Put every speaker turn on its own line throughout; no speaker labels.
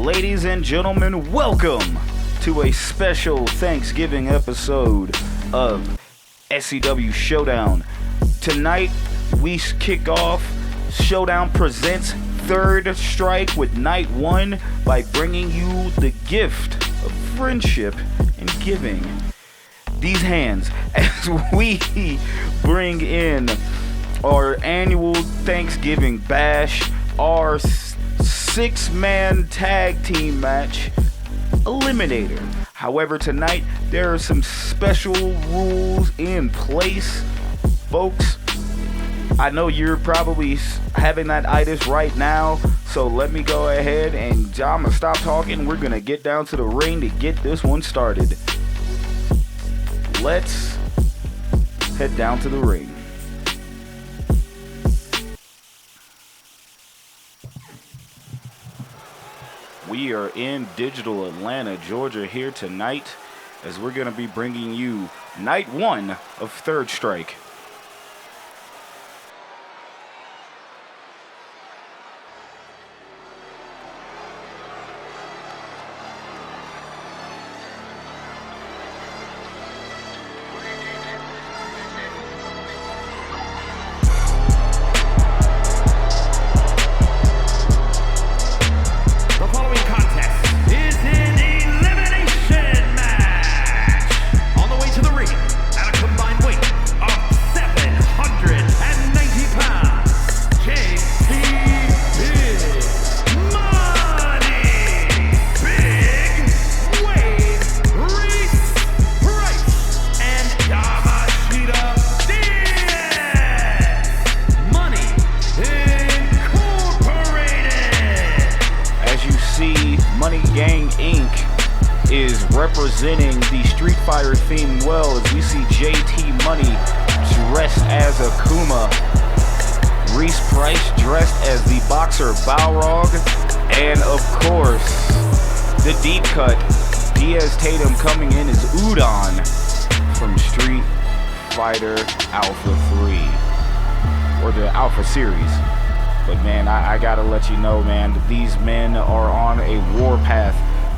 Ladies and gentlemen, welcome to a special Thanksgiving episode of SCW Showdown. Tonight, we kick off Showdown Presents Third Strike with Night 1 by bringing you the gift of friendship and giving these hands as we bring in our annual Thanksgiving Bash, our six-man tag team match Eliminator. However, tonight there are some special rules in place, folks. I know you're probably having that itis right now, so let me go ahead and I'm gonna stop talking. We're gonna get down to the ring to get this one started. Let's head down to the ring. We are in digital Atlanta, Georgia here tonight as we're going to be bringing you Night 1 of Third Strike. Representing the Street Fighter theme well as we see JT Money dressed as Akuma, Reese Price dressed as the boxer Balrog, and of course the deep cut Diaz Tatum coming in as Udon from Street Fighter Alpha 3 or the Alpha series. But man, I gotta let you know, man, that these men are on a warpath.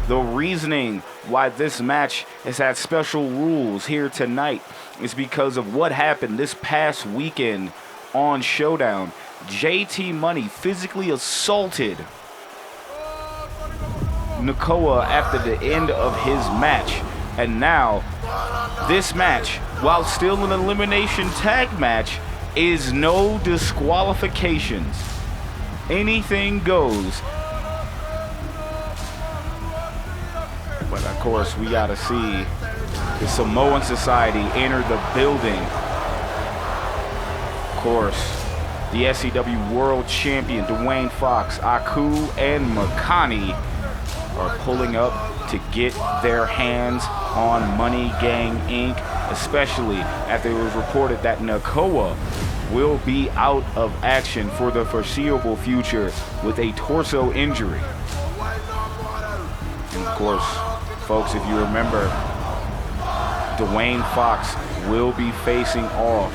The reasoning why this match has had special rules here tonight is because of what happened this past weekend on Showdown. JT Money physically assaulted Nakoa after the end of his match. And now, this match, while still an elimination tag match, is no disqualifications. Anything goes. But of course, we gotta see the Samoan Society enter the building. Of course, the SCW World Champion Dwayne Fox, Aku, and Makani are pulling up to get their hands on Money Gang Inc., especially after it was reported that Nakoa will be out of action for the foreseeable future with a torso injury. And of course, folks, if you remember, Dwayne Fox will be facing off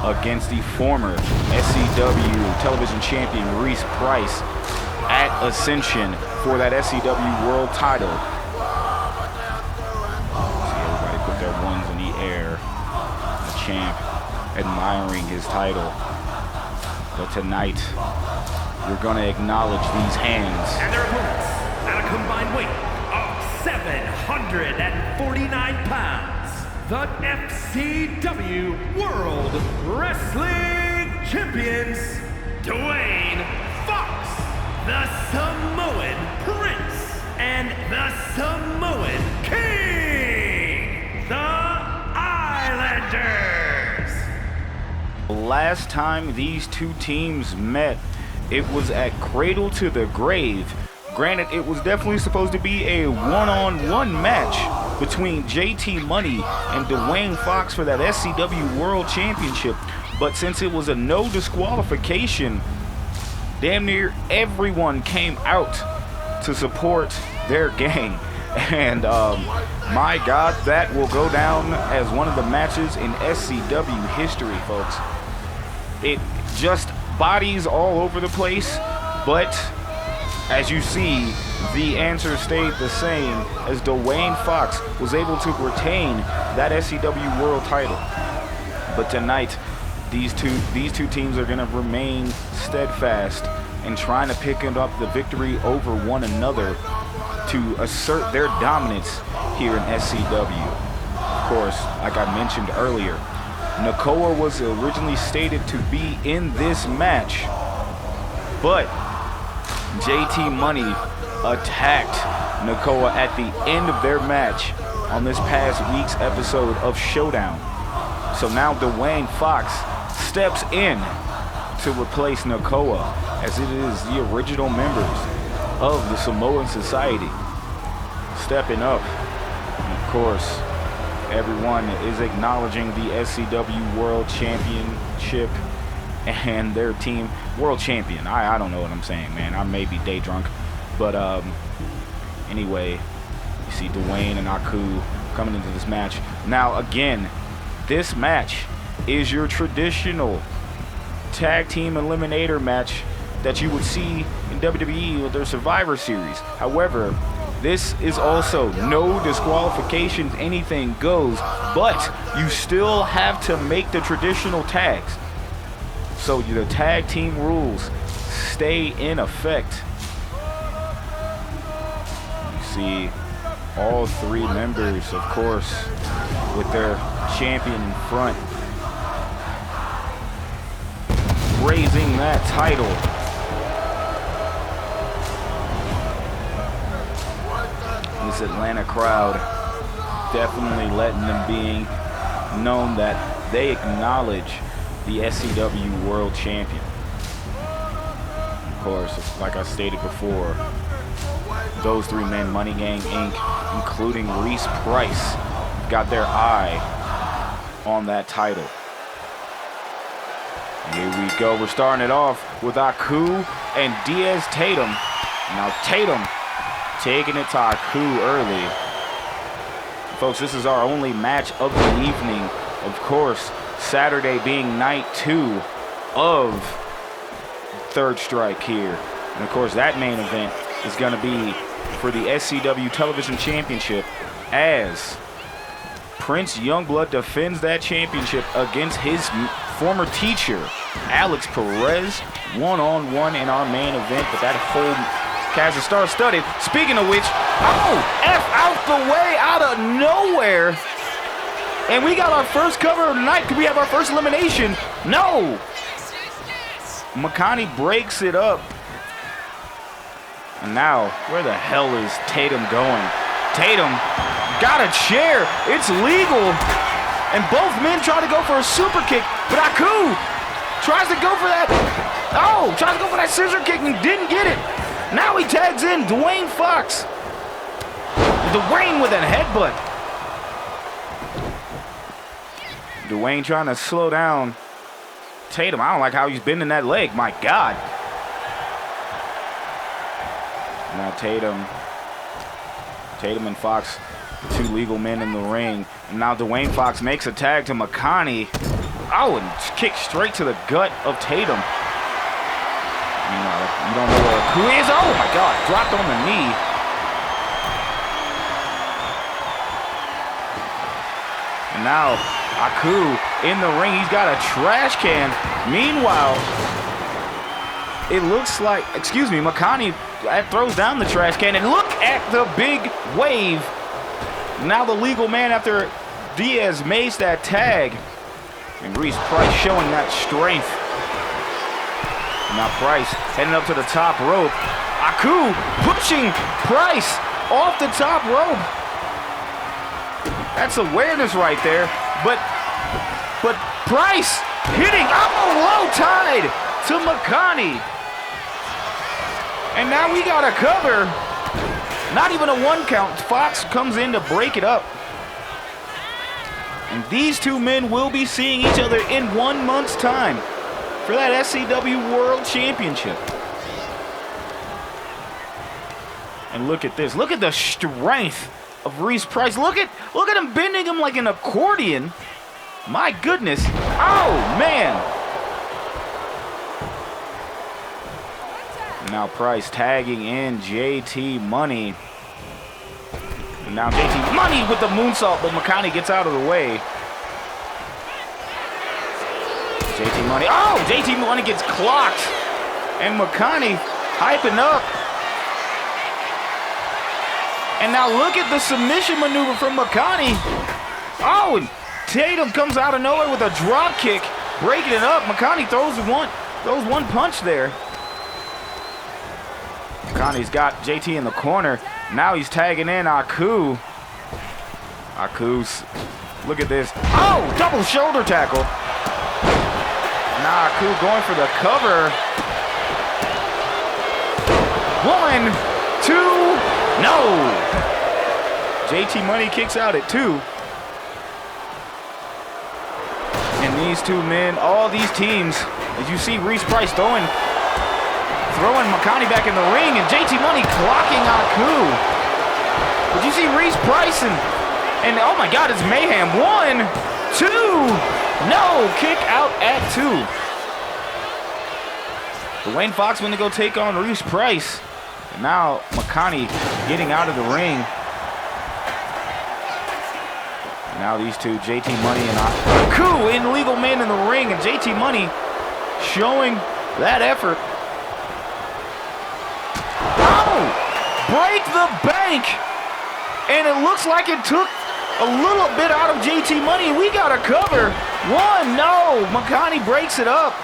against the former SCW television champion Reese Price at Ascension for that SCW World title. See everybody put their ones in the air. The champ admiring his title. But tonight, we're going to acknowledge these hands.
And their opponents at a combined weight 749 pounds, the FCW World Wrestling Champions, Dwayne Fox, the Samoan Prince, and the Samoan King, the Islanders.
Last time these two teams met, it was at Cradle to the Grave. Granted, it was definitely supposed to be a one-on-one match between JT Money and Dwayne Fox for that SCW World Championship. But since it was a no disqualification, damn near everyone came out to support their gang. And my God, that will go down as one of the matches in SCW history, folks. It just bodies all over the place, but as you see, the answer stayed the same as Dwayne Fox was able to retain that SCW World title. But tonight, these two teams are going to remain steadfast in trying to pick up the victory over one another to assert their dominance here in SCW. Of course, like I mentioned earlier, Nakoa was originally stated to be in this match, but JT Money attacked Nakoa at the end of their match on this past week's episode of Showdown. So now Dwayne Fox steps in to replace Nakoa, as it is the original members of the Samoan Society stepping up. And of course, everyone is acknowledging the SCW World Championship and their team. World Champion. I don't know what I'm saying, man. I may be day drunk. But anyway, you see Dwayne and Aku coming into this match. Now, again, this match is your traditional tag team eliminator match that you would see in WWE with their Survivor Series. However, this is also no disqualifications, anything goes, but you still have to make the traditional tags. So the tag team rules stay in effect. You see all three members, of course, with their champion in front, raising that title. This Atlanta crowd definitely letting them being known that they acknowledge the SCW World Champion. Of course, like I stated before, those three men, Money Gang Inc., including Reese Price, got their eye on that title. Here we go. We're starting it off with Aku and Diaz Tatum. Now Tatum taking it to Aku early. Folks, this is our only match of the evening. Of course, Saturday being night 2 of Third Strike here. And of course, that main event is going to be for the SCW Television Championship, as Prince Youngblood defends that championship against his former teacher, Alex Perez, one-on-one in our main event. But that whole cast is star-studded. Speaking of which, oh, F out the way, out of nowhere. And we got our first cover of the night. Could we have our first elimination? No. Makani breaks it up. And now, where the hell is Tatum going? Tatum got a chair. It's legal. And both men try to go for a super kick. But Aku tries to go for that. Oh, tries to go for that scissor kick and didn't get it. Now he tags in Dwayne Fox. Dwayne with a headbutt. Dwayne trying to slow down Tatum. I don't like how he's bending that leg. My God. Now Tatum and Fox, the two legal men in the ring. And now Dwayne Fox makes a tag to Makani. Oh, and kick straight to the gut of Tatum. You don't know where Aku is. Oh my God, dropped on the knee. And now Aku in the ring. He's got a trash can. Meanwhile, it looks like, Makani throws down the trash can. And look at the big wave. Now the legal man, after Diaz makes that tag. And Reese Price showing that strength. Now Price heading up to the top rope. Aku pushing Price off the top rope. That's awareness right there. But Price hitting up a low tide to Makani. And now we got a cover. Not even a 1 count. Fox comes in to break it up. And these two men will be seeing each other in 1 month's time for that SCW World Championship. And look at this. Look at the strength of Reese Price. Look at him bending him like an accordion. My goodness. Oh, man. Now Price tagging in JT Money. And now JT Money with the moonsault, but Makani gets out of the way. JT Money. Oh, JT Money gets clocked. And Makani hyping up. And now look at the submission maneuver from Makani. Oh, and Tatum comes out of nowhere with a drop kick, breaking it up. Makani throws one punch there. Makani's got JT in the corner. Now he's tagging in Aku. Aku's, look at this. Oh, double shoulder tackle. Now Aku going for the cover. 1, 2, no. JT Money kicks out at 2. And these two men, all these teams, as you see Reese Price throwing Makani back in the ring, and JT Money clocking Aku. But you see Reese Price and oh my God, it's mayhem. 1, 2, no, kick out at 2. Dwayne Fox went to go take on Reese Price. And now Makani getting out of the ring. Now these two, JT Money and Aku, illegal man in the ring, and JT Money showing that effort. Oh! Break the bank! And it looks like it took a little bit out of JT Money. We got a cover. 1, no! Makani breaks it up.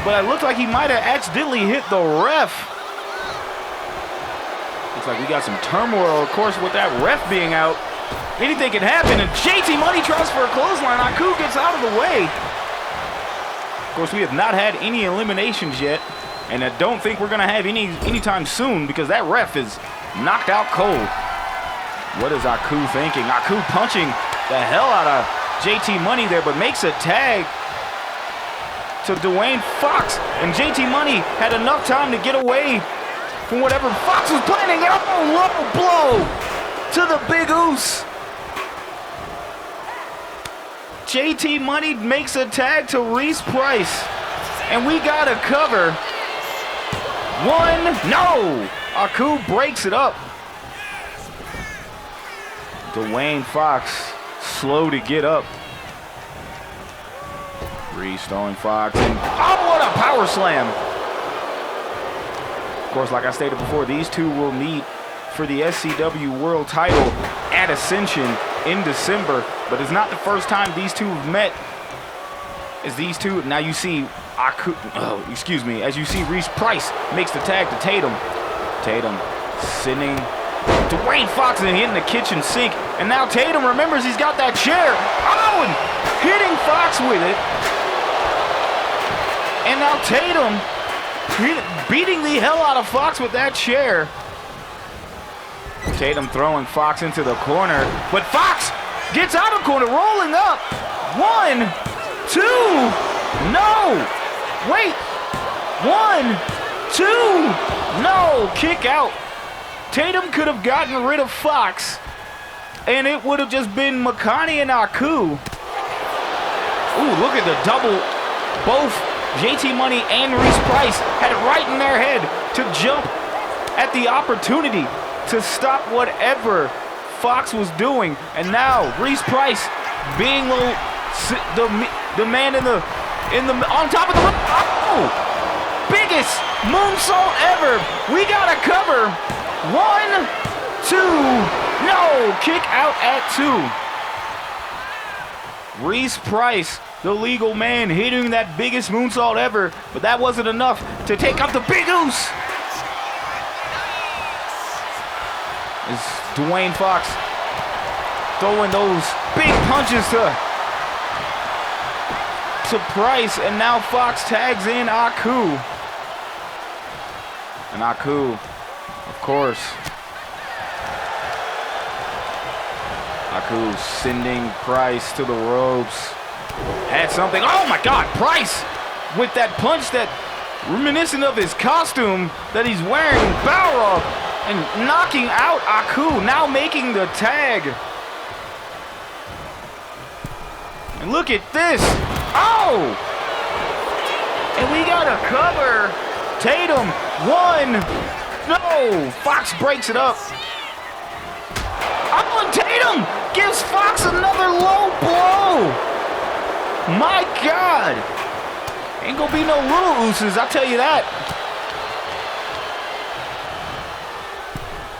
But it looked like he might have accidentally hit the ref. Looks like we got some turmoil, of course, with that ref being out. Anything can happen, and JT Money tries for a clothesline. Aku gets out of the way. Of course, we have not had any eliminations yet, and I don't think we're going to have anytime soon because that ref is knocked out cold. What is Aku thinking? Aku punching the hell out of JT Money there, but makes a tag to Dwayne Fox, and JT Money had enough time to get away from whatever Fox was planning. Oh, low blow to the Big Oos. JT Money makes a tag to Reese Price, and we got a cover. 1, no! Aku breaks it up. Dwayne Fox slow to get up. Reese throwing Fox, and oh, what a power slam! Of course, like I stated before, these two will meet for the SCW World title at Ascension in December, but it's not the first time these two have met. As these two, now you see Aku, as you see Reese Price makes the tag to Tatum. Tatum sending Dwayne Fox and hitting the kitchen sink, and now Tatum remembers he's got that chair. Oh, and hitting Fox with it. And now Tatum beating the hell out of Fox with that chair. Tatum throwing Fox into the corner, but Fox gets out of the corner, rolling up. 1, 2, no, wait, 1, 2, no, kick out. Tatum could have gotten rid of Fox, and it would have just been Makani and Aku. Ooh, look at the double. Both JT Money and Reese Price had it right in their head to jump at the opportunity to stop whatever Fox was doing. And now Reese Price being the man on top of the oh, biggest moonsault ever. We got a cover. 1, 2, no, kick out at 2. Reese Price, the legal man, hitting that biggest moonsault ever, but that wasn't enough to take out the Big Oos. It's Dwayne Fox throwing those big punches to Price, and now Fox tags in Aku. And Aku, of course, Aku sending Price to the ropes. Had something, oh my God, Price with that punch that reminiscent of his costume that he's wearing, Balrog, and knocking out Aku, now making the tag. And look at this. Oh! And we got a cover. Tatum, 1. No, Fox breaks it up. Oh, and Tatum gives Fox another low blow. My God. Ain't gonna be no little ooses, I'll tell you that.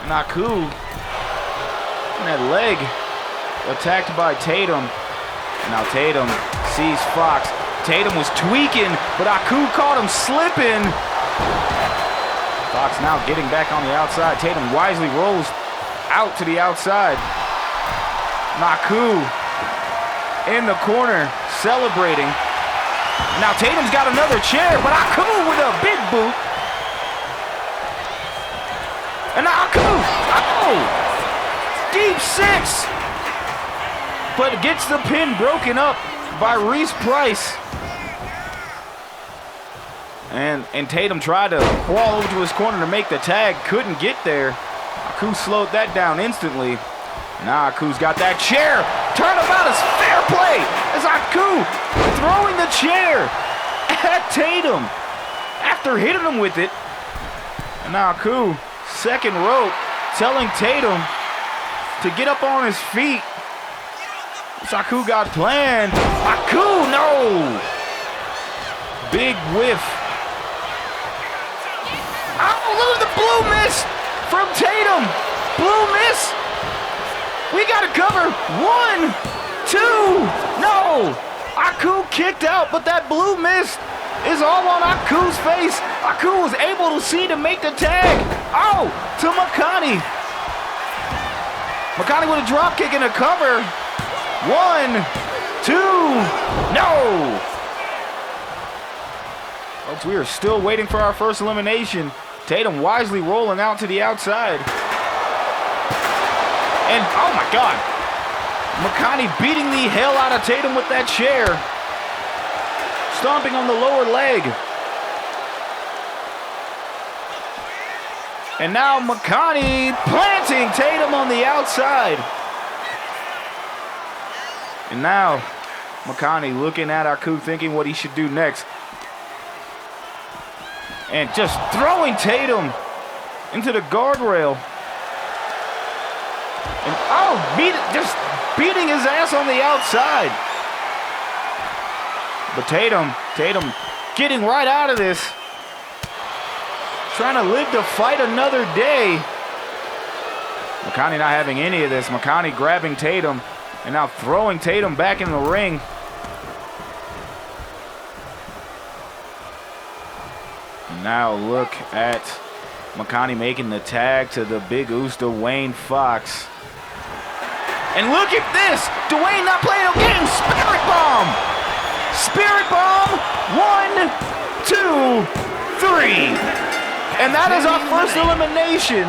Naku, and that leg attacked by Tatum. Now Tatum sees Fox. Tatum was tweaking, but Aku caught him slipping. Fox now getting back on the outside. Tatum wisely rolls out to the outside. Naku in the corner celebrating. Now Tatum's got another chair, but Aku with a big boot. And Aku, oh, deep 6. But gets the pin broken up by Reese Price. And Tatum tried to crawl over to his corner to make the tag, couldn't get there. Aku slowed that down instantly. Now Aku's got that chair. Turnabout is fair play as Aku throwing the chair at Tatum after hitting him with it. And now Aku, second rope, telling Tatum to get up on his feet. Aku got planned. Aku, no! Big whiff. Oh, look at the blue miss from Tatum. Blue miss. We got to cover. 1, 2. No. Aku kicked out, but that blue mist is all on Aku's face. Aku was able to see to make the tag. Oh, to Makani. Makani with a drop kick and a cover. 1, 2. No. Folks, we are still waiting for our first elimination. Tatum wisely rolling out to the outside. And, oh my God, Makani beating the hell out of Tatum with that chair. Stomping on the lower leg. And now Makani planting Tatum on the outside. And now Makani looking at Aku thinking what he should do next. And just throwing Tatum into the guardrail. And oh, just beating his ass on the outside. But Tatum getting right out of this. Trying to live to fight another day. Makani not having any of this. Makani grabbing Tatum and now throwing Tatum back in the ring. Now look at Makani making the tag to the big Oos, Dwayne Fox. And look at this! Dwayne not playing no game! Spirit Bomb! Spirit Bomb! 1, 2, 3. And that is our first elimination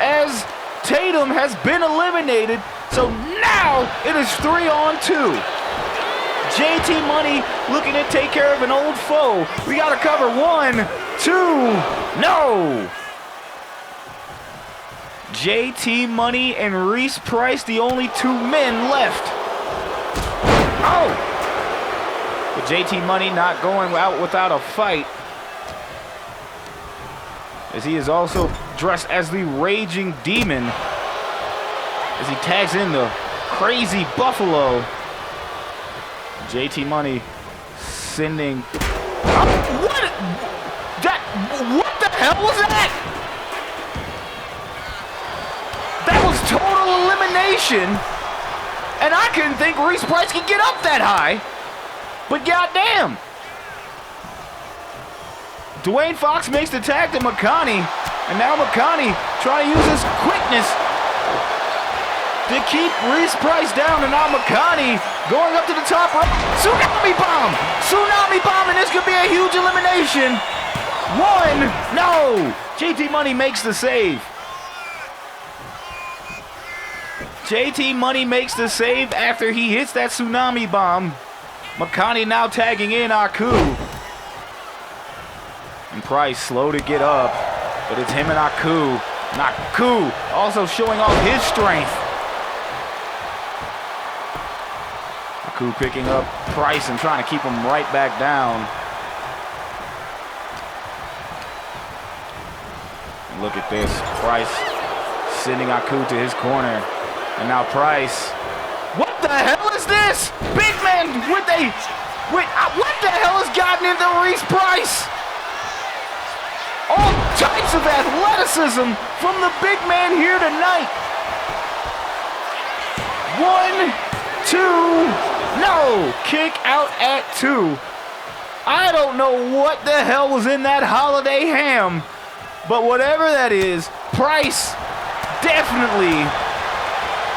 as Tatum has been eliminated. So now it is 3-on-2. JT Money looking to take care of an old foe. We got to cover 1, 2, no! JT Money and Reese Price, the only 2 men left. Oh! But JT Money not going out without a fight, as he is also dressed as the Raging Demon, as he tags in the Crazy Buffalo. JT Money sending... Oh, what the hell was that? That was total elimination. And I couldn't think Reese Price could get up that high. But goddamn. Dwayne Fox makes the tag to Makani. And now Makani trying to use his quickness to keep Reese Price down. And now Makani going up to the top rope. Tsunami Bomb! Tsunami Bomb, and this could be a huge elimination. 1, no! JT Money makes the save. JT Money makes the save after he hits that Tsunami Bomb. Makani now tagging in Aku. And Price slow to get up, but it's him and Aku. And Aku also showing off his strength. Aku picking up Price and trying to keep him right back down. Look at this. Price sending Aku to his corner. And now Price. What the hell is this? Big man with a... what the hell has gotten into Reese Price? All types of athleticism from the big man here tonight. 1, 2, no! Kick out at 2. I don't know what the hell was in that holiday ham, but whatever that is, Price definitely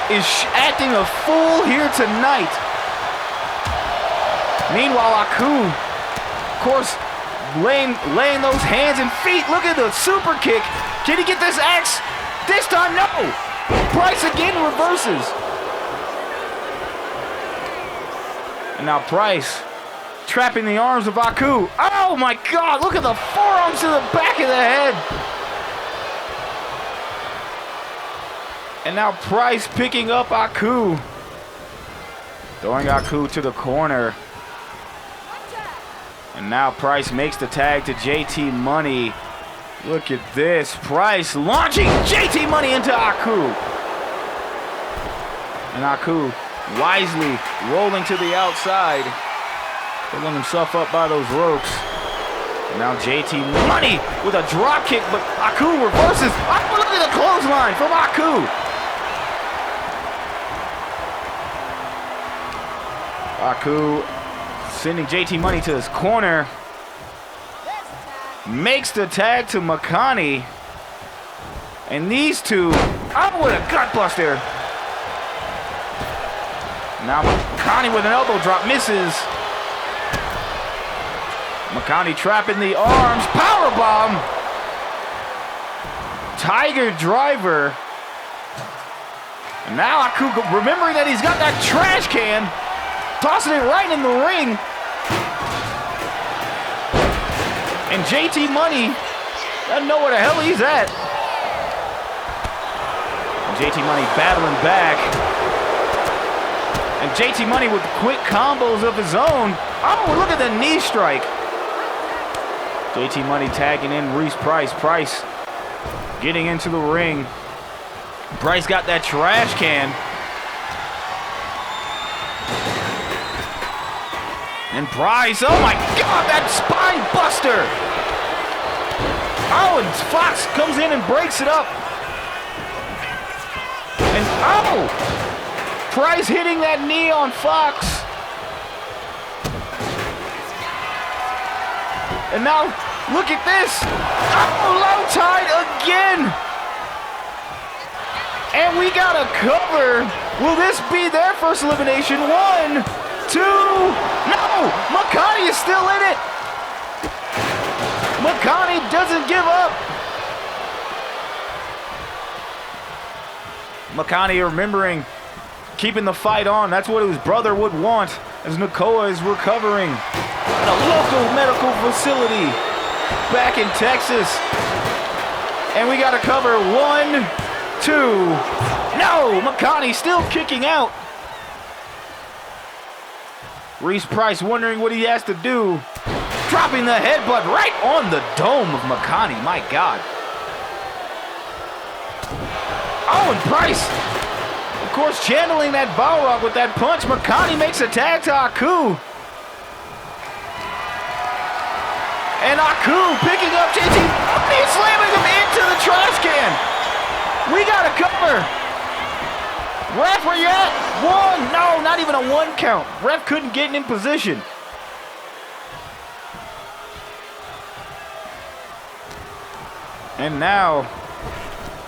is acting a fool here tonight. Meanwhile, Aku, of course, laying those hands and feet. Look at the super kick. Can he get this axe? This time, no. Price again reverses. And now Price trapping the arms of Aku. Oh my God, look at the forearms to the back of the head. And now Price picking up Aku. Throwing Aku to the corner. And now Price makes the tag to JT Money. Look at this. Price launching JT Money into Aku. And Aku wisely rolling to the outside. Pulling himself up by those ropes. And now JT Money with a drop kick, but Aku reverses. Oh, look at the clothesline from Aku. Aku sending JT Money to his corner. Makes the tag to Makani. And these two, oh, what a gutbuster. Now Makani with an elbow drop, misses. Makani trapping the arms, powerbomb. Tiger driver. And now Aku, remembering that he's got that trash can, tossing it right in the ring. And JT Money doesn't know where the hell he's at. And JT Money battling back. And JT Money with quick combos of his own. Oh, look at the knee strike. JT Money tagging in Reese Price. Price getting into the ring. Price got that trash can. And Price, oh my God, that spine buster. Oh, and Fox comes in and breaks it up. And oh, Price hitting that knee on Fox. And now, look at this. Oh, low tide again. And we got a cover. Will this be their first elimination? 1, 2, no! Makani is still in it. Makani doesn't give up. Makani remembering keeping the fight on. That's what his brother would want as Nakoa is recovering at a local medical facility back in Texas. And we got to cover 1, 2. No, Makani still kicking out. Reese Price wondering what he has to do. Dropping the headbutt right on the dome of Makani. My God. Oh, and Price, of course, channeling that Balrog with that punch. Makani makes a tag to Aku. And Aku picking up JT Money, slamming him into the trash can. We got a cover. Ref, where you at? 1. No, not even a 1 count. Ref couldn't get in position. And now,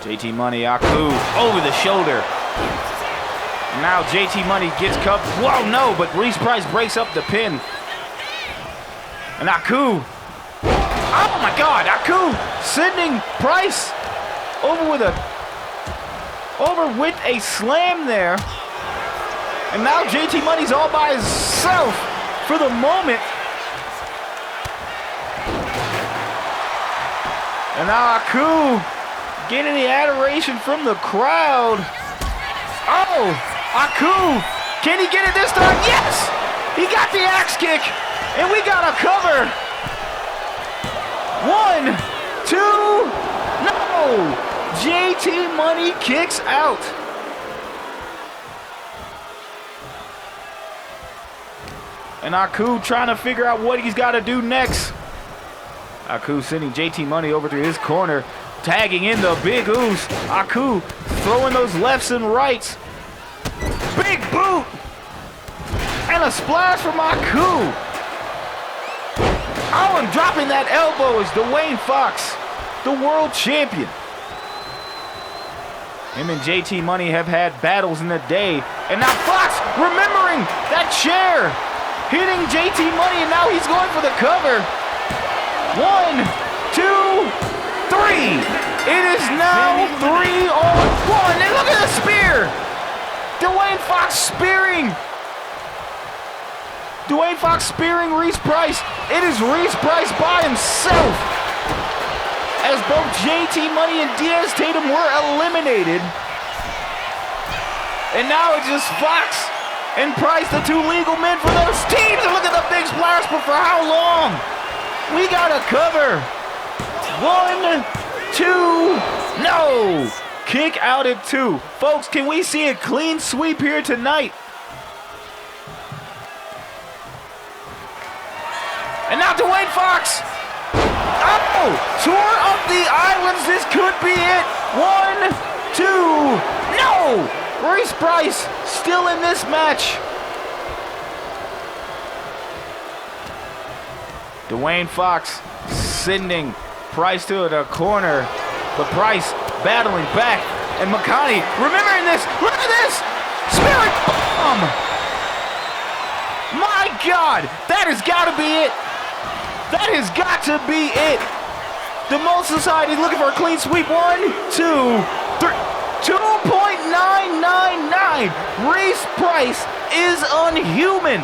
JT Money, Aku over the shoulder. Now JT Money gets cuffed. Whoa, no, but Reese Price breaks up the pin. And Aku. Oh my God, Aku sending Price over with a slam there. And now JT Money's all by himself for the moment. And now Aku getting the adoration from the crowd. Oh, Aku, can he get it this time? Yes, he got the axe kick, and we got a cover. 1, 2, no. No! JT Money kicks out. And Aku trying to figure out what he's got to do next. Aku sending JT Money over to his corner, tagging in the Big Oos. Aku throwing those lefts and rights. Big boot! And a splash from Aku. Oh, and dropping that elbow is Dwayne Fox, the world champion. Him and JT Money have had battles in the day. And now Fox remembering that chair. Hitting JT Money, and now he's going for the cover. 1, 2, 3. It is now 3 on 1. And look at the spear. Dwayne Fox spearing. Dwayne Fox spearing Reese Price. It is Reese Price by himself. As both JT Money and Diaz Tatum were eliminated. And now it's just Fox and Price, the two legal men for those teams. And look at the big splash, but for how long? We got a cover. 1, 2, no. Kick out at 2. Folks, can we see a clean sweep here tonight? And now Dwayne Fox. Oh, tour of the islands. This could be it. 1, 2, no. Reese Price still in this match. Dwayne Fox sending Price to the corner. But Price battling back. And Makani remembering this. Look at this. Spirit bomb. My God. That has got to be it. That has got to be it. The Samoan Society looking for a clean sweep. 1, 2, 3. 2.999. Reese Price is unhuman.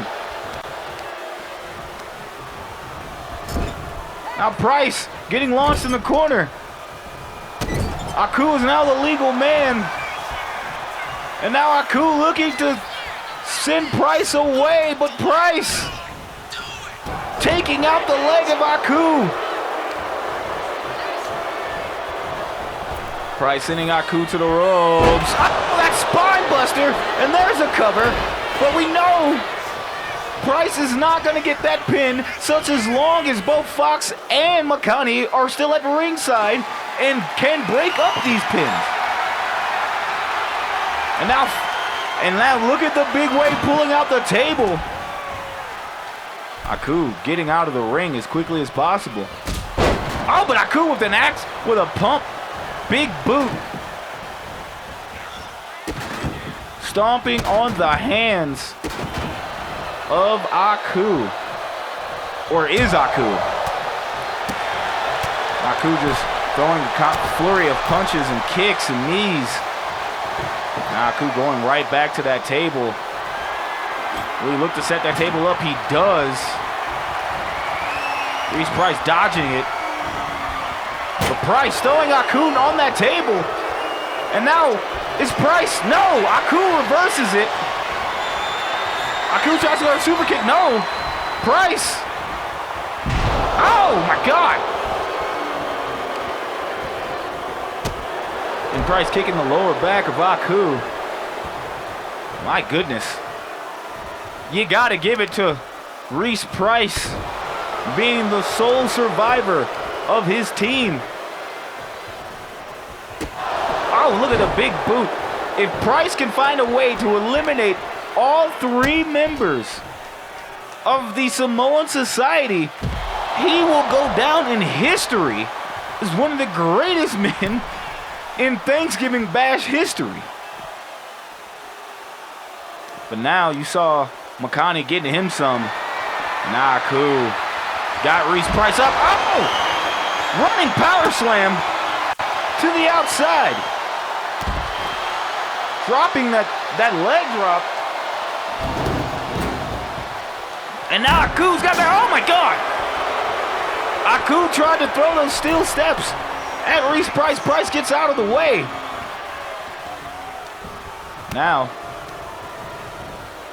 Now Price getting launched in the corner. Aku is now the legal man. And now Aku looking to send Price away, but Price taking out the leg of Aku. Price sending Aku to the ropes. Oh, that spine buster, and there's a cover. But we know Price is not going to get that pin, such as long as both Fox and Makani are still at ringside and can break up these pins. And now look at the big wave pulling out the table. Aku getting out of the ring as quickly as possible. Oh, but Aku with an axe, with a pump. Big boot. Stomping on the hands of Aku. Or is Aku? Aku just throwing a flurry of punches and kicks and knees. Now Aku going right back to that table. Will he look to set that table up? He does. Reese Price dodging it. But Price throwing Aku on that table. And now it's Price. No, Aku reverses it. Aku tries to go to super kick. No. Price. Oh my God. And Price kicking the lower back of Aku. My goodness. You got to give it to Reese Price being the sole survivor of his team. Oh, look at the big boot. If Price can find a way to eliminate all 3 members of the Samoan Society, he will go down in history as one of the greatest men in Thanksgiving Bash history. But now you saw Makani getting him some. Nah, cool. Got Reese Price up. Oh! Running power slam to the outside. Dropping that leg drop. And now Aku's got that. Oh my God! Aku tried to throw those steel steps at Reese Price. Price gets out of the way. Now,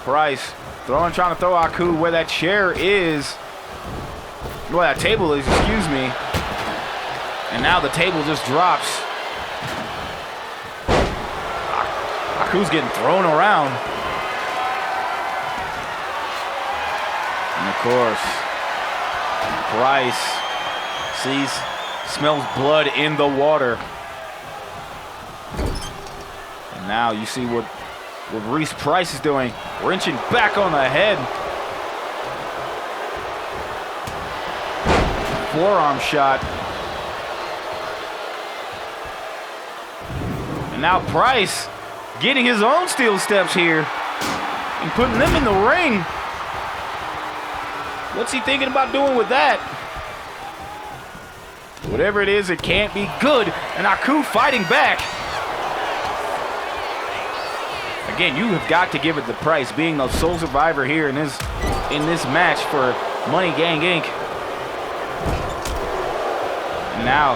Price trying to throw Aku where that chair is. Where that table is, excuse me. And now the table just drops. Aku's getting thrown around. And of course, Price smells blood in the water. And now you see what Reese Price is doing, wrenching back on the head. Forearm shot. And now Price getting his own steel steps here and putting them in the ring. What's he thinking about doing with that? Whatever it is, it can't be good. And Aku fighting back. Again, you have got to give it to Price, being the sole survivor here in this match for Money Gang Inc. And now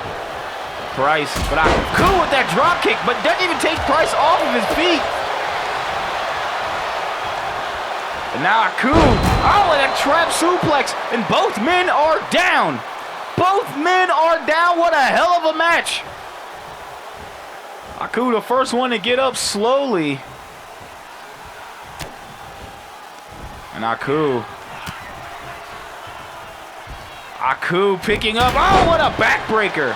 Price, but Aku with that drop kick, but doesn't even take Price off of his feet. And now Aku, and a trap suplex, and both men are down. Both men are down. What a hell of a match. Aku, the first one to get up slowly. And Aku picking up. Oh, what a backbreaker.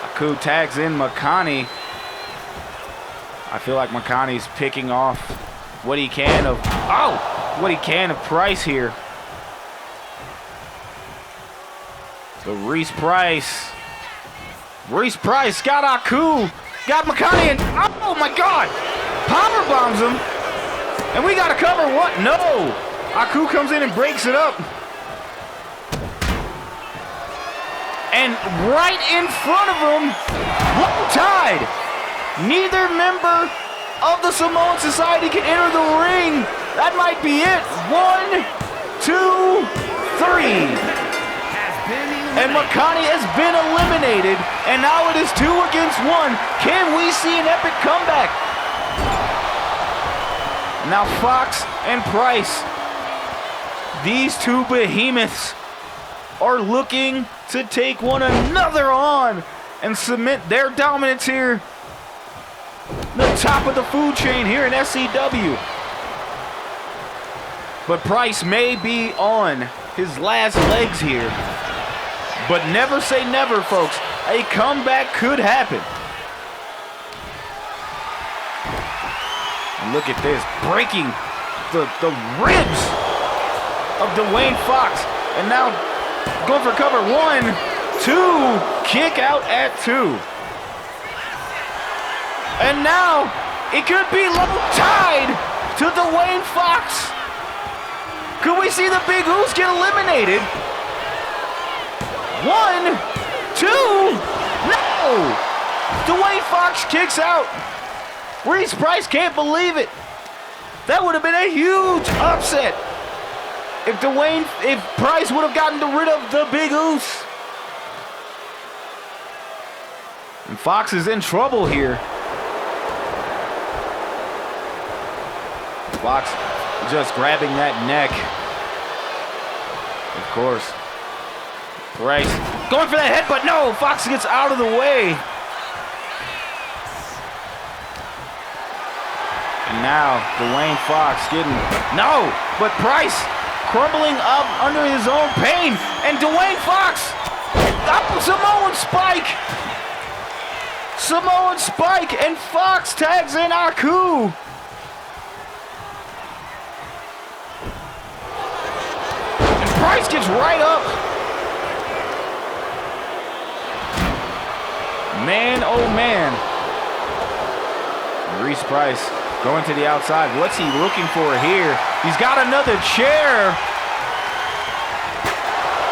Aku tags in Makani. I feel like Makani's picking off what he can of Price here. So Reese Price got Aku, got Makani, and oh my God, power bombs him. And we gotta cover what? No! Aku comes in and breaks it up. And right in front of him, tied. Neither member of the Samoan Society can enter the ring. That might be it. 1, 2, 3. And Makani has been eliminated. And now it is 2 against 1. Can we see an epic comeback? Now Fox and Price, these two behemoths, are looking to take one another on and cement their dominance here. The top of the food chain here in SCW. But Price may be on his last legs here. But never say never, folks. A comeback could happen. And look at this, breaking the ribs of Dwayne Fox. And now going for cover. 1, 2, kick out at 2. And now it could be low tied to Dwayne Fox. Could we see the Big Oos get eliminated? 1, 2, no! Dwayne Fox kicks out. Reese Price can't believe it. That would have been a huge upset if Price would have gotten rid of the Big Oos. And Fox is in trouble here. Fox just grabbing that neck. Of course. Price going for that headbutt. No, Fox gets out of the way. And now Dwayne Fox getting, no, but Price crumbling up under his own pain. And Dwayne Fox, Samoan Spike. Samoan Spike, and Fox tags in Aku. And Price gets right up. Man, oh man. Reese Price going to the outside. What's he looking for here? He's got another chair.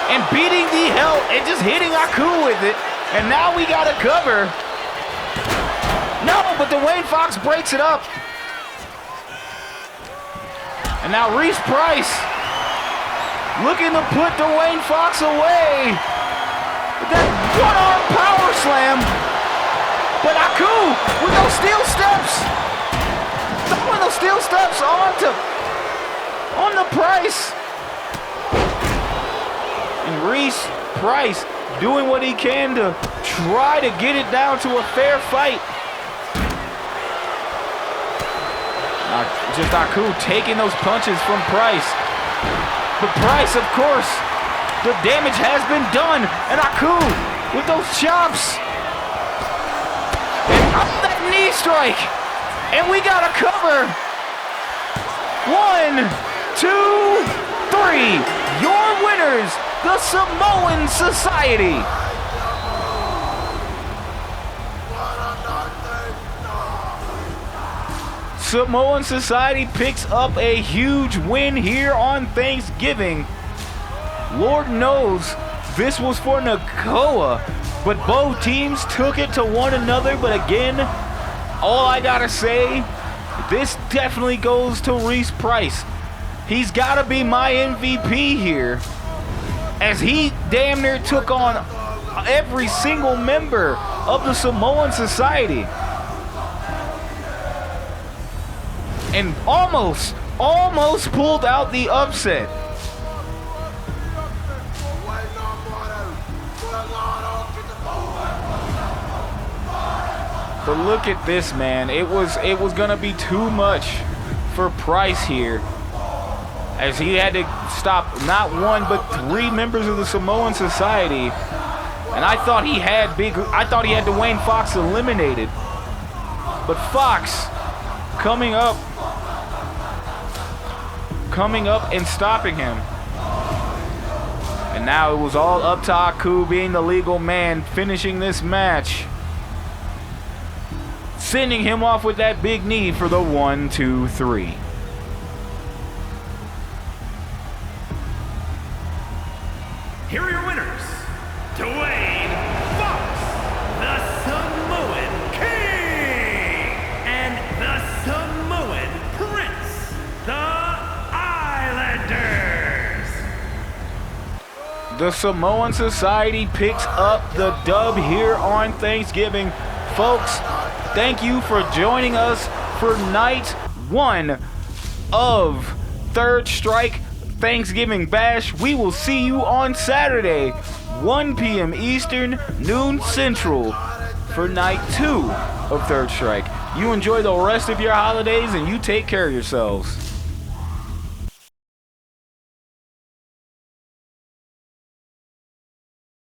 And beating the hell and just hitting Aku with it. And now we got a cover. No, but Dwayne Fox breaks it up. And now Reese Price looking to put Dwayne Fox away. With that one-arm power slam. But Aku with those steel steps. Throwing those steel steps on the Price. And Reese Price doing what he can to try to get it down to a fair fight. Just Aku taking those punches from Price. But Price, of course, the damage has been done. And Aku with those chops. And up that knee strike. And we got a cover. 1, 2, 3. Your winners, the Samoan Society. Samoan Society picks up a huge win here on Thanksgiving. Lord knows this was for Nakoa, but both teams took it to one another. But again, all I gotta say, this definitely goes to Reese Price. He's gotta be my MVP here, as he damn near took on every single member of the Samoan Society. And almost pulled out the upset. But look at this, man. It was gonna be too much for Price here, as he had to stop not one but 3 members of the Samoan Society. And I thought he had Dwayne Fox eliminated. But Fox coming up and stopping him. And now it was all up to Aku being the legal man, finishing this match, sending him off with that big knee for the 1, 2, 3.
Here are your winners, Dwayne Fox, the Samoan King, and the Samoan Prince, the Islanders.
The Samoan Society picks up the dub here on Thanksgiving. Folks, thank you for joining us for night 1 of Third Strike Thanksgiving Bash. We will see you on Saturday, 1 p.m. Eastern, noon Central, for night 2 of Third Strike. You enjoy the rest of your holidays and you take care of yourselves.